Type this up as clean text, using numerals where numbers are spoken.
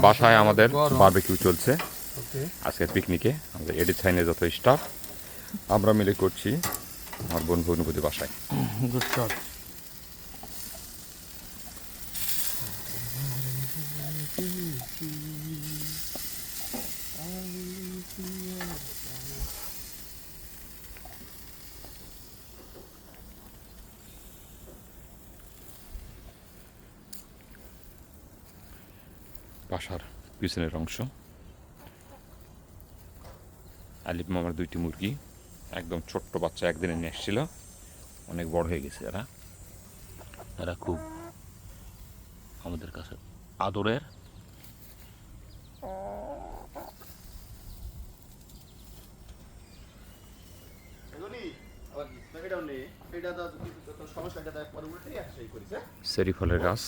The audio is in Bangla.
বাসায় আমাদের বারবিকিউ চলছে আজকে পিকনিকে। আমাদের এডিট সাইনের যত স্টাফ আমরা মিলে করছি আমার বন্ধু অনুভূতি বাসায়। Good shot. বাসার পিছনের অংশ আলিফ মামার 2টি মুরগি একদম ছোট্ট বাচ্চা একদিনে নিয়ে এসেছিল, অনেক বড় হয়ে গেছে। এরা খুব আমাদের কাছে আদরের। সেরি ফলের গাছ